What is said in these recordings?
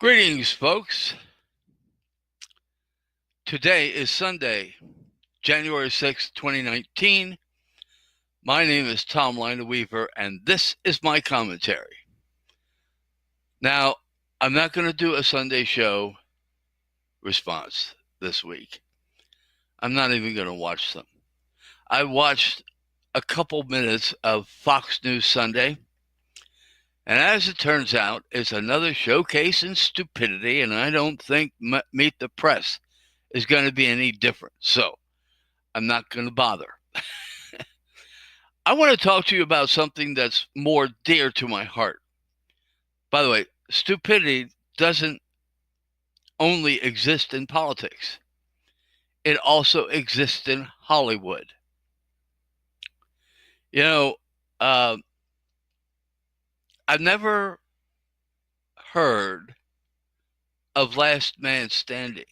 Greetings, folks. Today is Sunday, January 6th, 2019. My name is Tom Lina Weaver, and this is my commentary. Now, I'm not going to do a Sunday show response this week. I'm not even going to watch them. I watched a couple minutes of Fox News Sunday, and as it turns out, it's another showcase in stupidity, and I don't think Meet the Press is going to be any different. So I'm not going to bother. I want to talk to you about something that's more dear to my heart. By the way, stupidity doesn't only exist in politics. It also exists in Hollywood. You know, I've never heard of Last Man Standing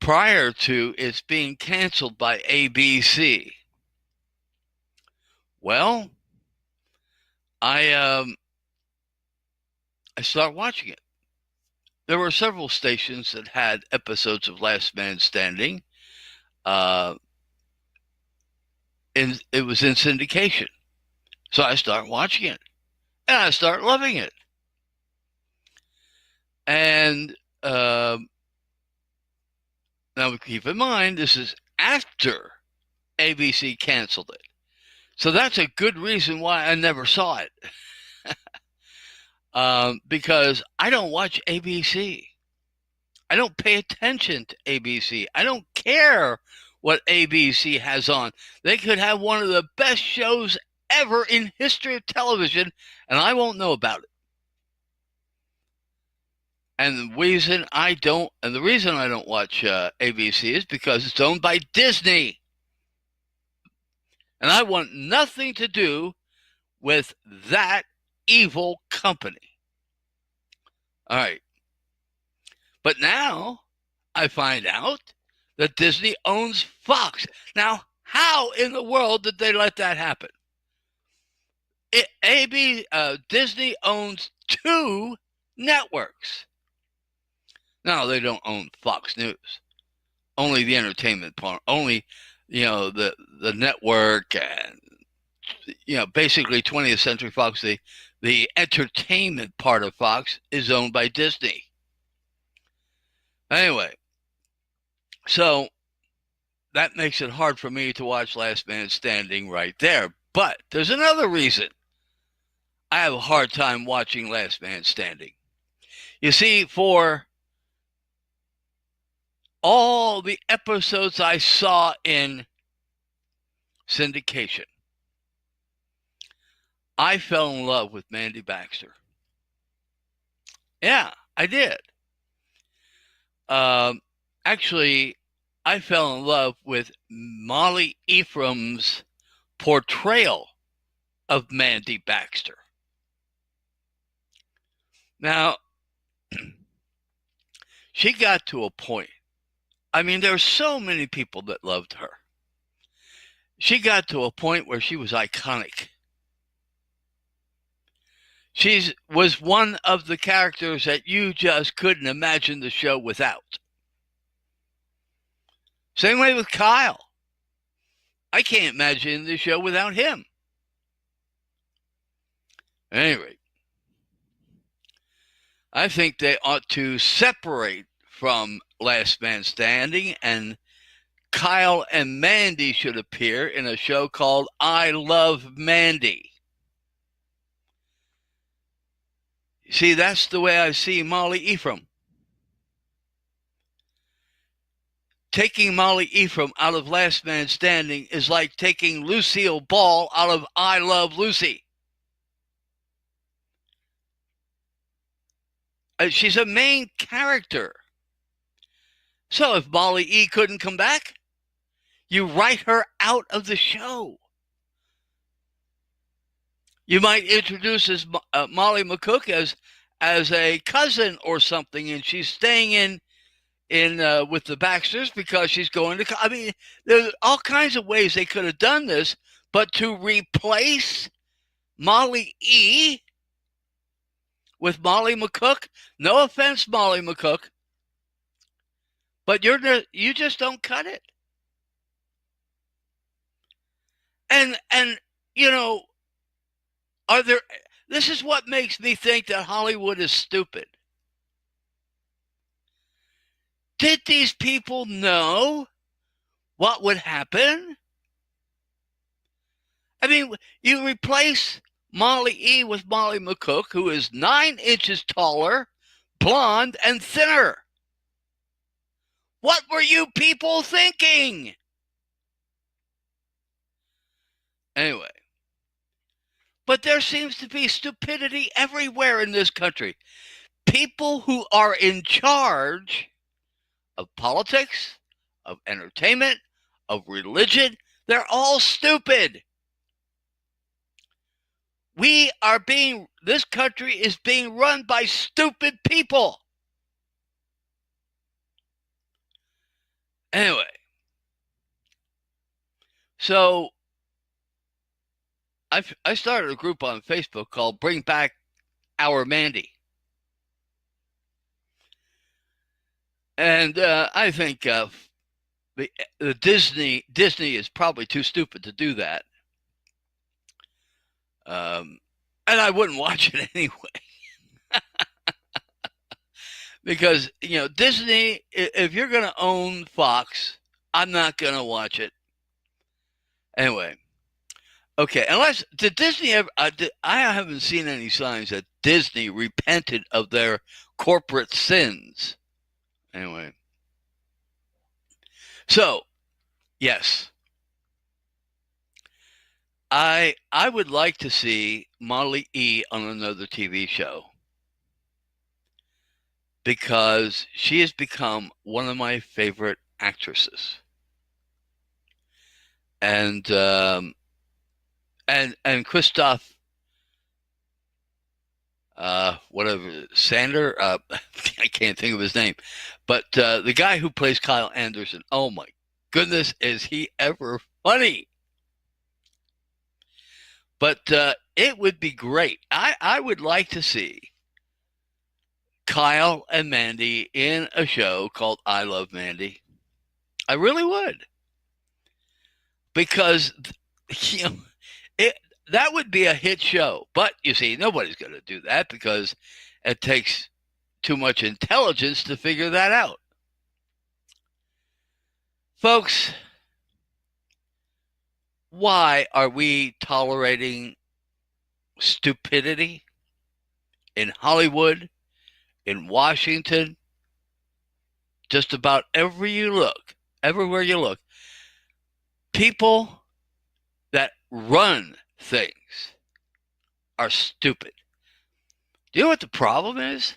prior to its being canceled by ABC. Well, I started watching it. There were several stations that had episodes of Last Man Standing. And it was in syndication. So I started watching it. And I started loving it. And now keep in mind, this is after ABC canceled it. So that's a good reason why I never saw it. Because I don't watch ABC. I don't pay attention to ABC. I don't care what ABC has on. They could have one of the best shows ever in history of television, and I won't know about it. And the reason I don't watch ABC is because it's owned by Disney. And I want nothing to do with that evil company. All right. But now I find out that Disney owns Fox. Now, how in the world did they let that happen? Disney owns two networks. No, they don't own Fox News. Only the entertainment part. Only, the network and, basically 20th Century Fox, the entertainment part of Fox is owned by Disney. Anyway, so that makes it hard for me to watch Last Man Standing right there. But there's another reason I have a hard time watching Last Man Standing. You see, for all the episodes I saw in syndication, I fell in love with Mandy Baxter. Yeah, I did. Actually, I fell in love with Molly Ephraim's portrayal of Mandy Baxter. Now, she got to a point. I mean, there were so many people that loved her. She got to a point where she was iconic. She was one of the characters that you just couldn't imagine the show without. Same way with Kyle. I can't imagine the show without him. At any rate, I think they ought to separate from Last Man Standing, and Kyle and Mandy should appear in a show called I Love Mandy. See, that's the way I see Molly Ephraim. Taking Molly Ephraim out of Last Man Standing is like taking Lucille Ball out of I Love Lucy. She's a main character. So if Molly E couldn't come back, you write her out of the show. You might introduce Molly McCook as a cousin or something, and she's staying in with the Baxters because she's going to. I mean, there's all kinds of ways they could have done this, but to replace Molly E with Molly McCook. No offense, Molly McCook, but you just don't cut it. And you know, are there? This is what makes me think that Hollywood is stupid. Did these people know what would happen? I mean, you replace Molly E with Molly McCook, who is 9 inches taller, blonde, and thinner. What were you people thinking? Anyway, but there seems to be stupidity everywhere in this country. People who are in charge of politics, of entertainment, of religion, they're all stupid. This country is being run by stupid people. Anyway, so I started a group on Facebook called Bring Back Our Mandy. And I think the Disney is probably too stupid to do that. And I wouldn't watch it anyway. Because, Disney, if you're going to own Fox, I'm not going to watch it. Anyway. Okay, did Disney ever, I haven't seen any signs that Disney repented of their corporate sins. Anyway. So, yes. I would like to see Molly E on another TV show because she has become one of my favorite actresses. And Christoph whatever Sander, I can't think of his name, but the guy who plays Kyle Anderson, oh my goodness, is he ever funny? But it would be great. I would like to see Kyle and Mandy in a show called I Love Mandy. I really would, because that would be a hit show. But you see, nobody's going to do that because it takes too much intelligence to figure that out. Folks, why are we tolerating stupidity in Hollywood, in Washington, just about everywhere you look? People that run things are stupid. Do you know what the problem is?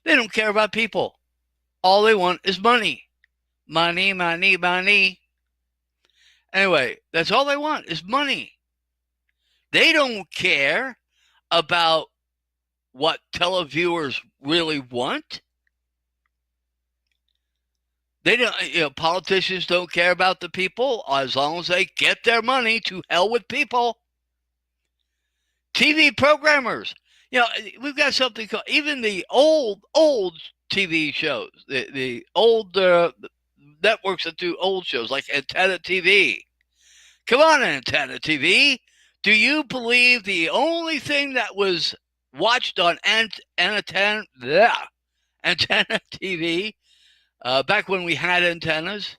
They don't care about people. All they want is money. Money, money, money. Anyway, that's all they want is money. They don't care about what televiewers really want. They don't, politicians don't care about the people as long as they get their money. To hell with people. TV programmers, we've got something called, even the old TV shows, the old networks that do old shows like Antenna TV. Come on, Antenna TV. Do you believe the only thing that was watched on Antenna TV back when we had antennas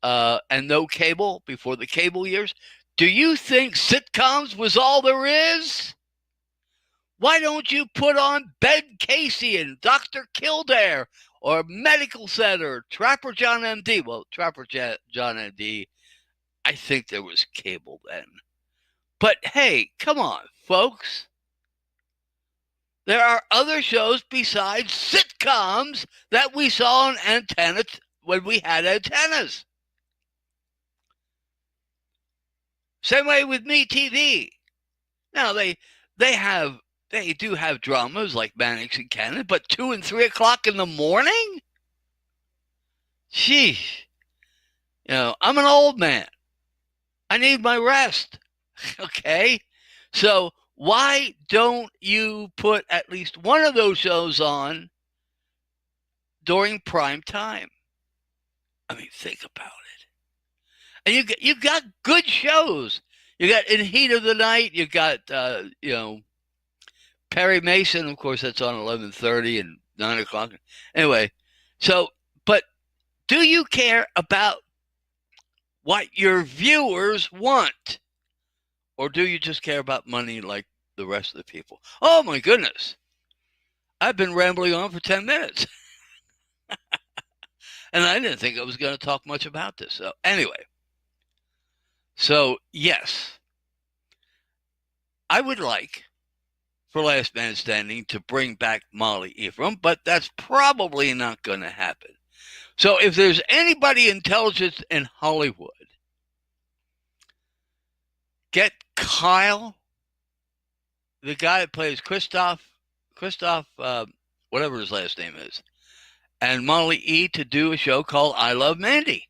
and no cable before the cable years? Do you think sitcoms was all there is? Why don't you put on Ben Casey and Dr. Kildare or Medical Center, Trapper John MD? Well, Trapper John MD, I think there was cable then. But hey, come on, folks. There are other shows besides sitcoms that we saw on antennas when we had antennas. Same way with Me TV. Now they do have dramas like Mannix and Cannon, but 2 and 3 o'clock in the morning? Sheesh. I'm an old man. I need my rest. Okay? So Why don't you put at least one of those shows on during prime time? I mean, think about it. And you got good shows. You got In Heat of the Night. You got Perry Mason. Of course, that's on 11:30 and 9 o'clock. Anyway, so but do you care about what your viewers want, or do you just care about money like the rest of the people? Oh my goodness, I've been rambling on for 10 minutes. And I didn't think I was going to talk much about this. So, anyway, yes, I would like for Last Man Standing to bring back Molly Ephraim, but that's probably not going to happen. So, if there's anybody intelligent in Hollywood, get Kyle, the guy that plays Christoph, whatever his last name is, and Molly E to do a show called I Love Mandy.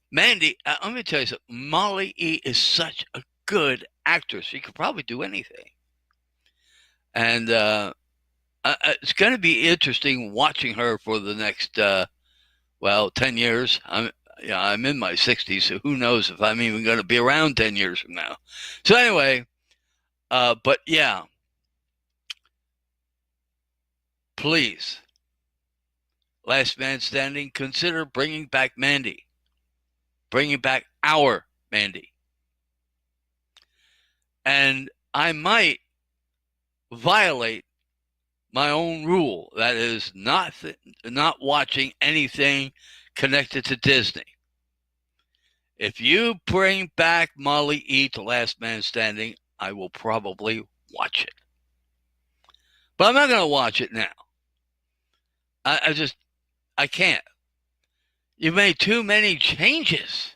Mandy, let me tell you something. Molly E is such a good actress. She could probably do anything. And it's going to be interesting watching her for the next, 10 years. I'm in my 60s, so who knows if I'm even going to be around 10 years from now. So anyway, but yeah, please, Last Man Standing, consider bringing back Mandy. Bringing back our Mandy. And I might violate my own rule, that is not watching anything connected to Disney. If you bring back Molly E to Last Man Standing, I will probably watch it. But I'm not going to watch it now. I can't. You've made too many changes.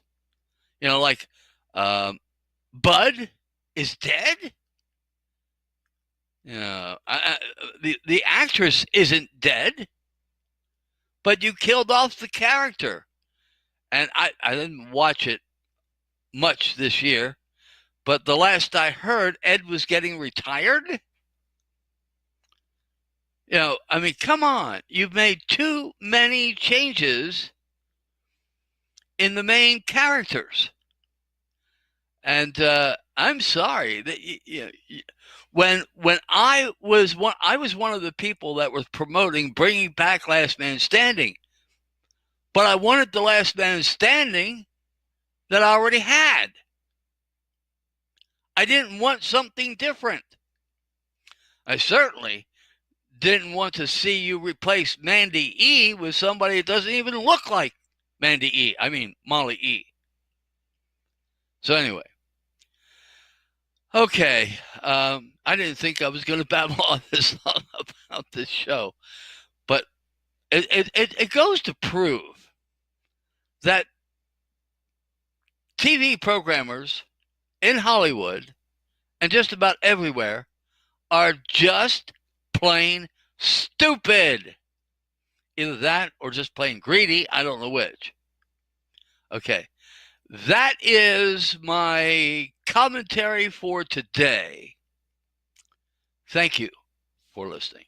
Like Bud is dead. The actress isn't dead, but you killed off the character. And I didn't watch it much this year, but the last I heard, Ed was getting retired. I mean, come on. You've made too many changes in the main characters. And I'm sorry that when I was one of the people that was promoting bringing back Last Man Standing, but I wanted the Last Man Standing that I already had. I didn't want something different. I certainly didn't want to see you replace Mandy E with somebody that doesn't even look like Mandy E. I mean, Molly E. So anyway. Okay. I didn't think I was going to babble on this long about this show. But it goes to prove that TV programmers in Hollywood and just about everywhere are just plain stupid. Either that or just plain greedy. I don't know which. Okay. That is my commentary for today. Thank you for listening.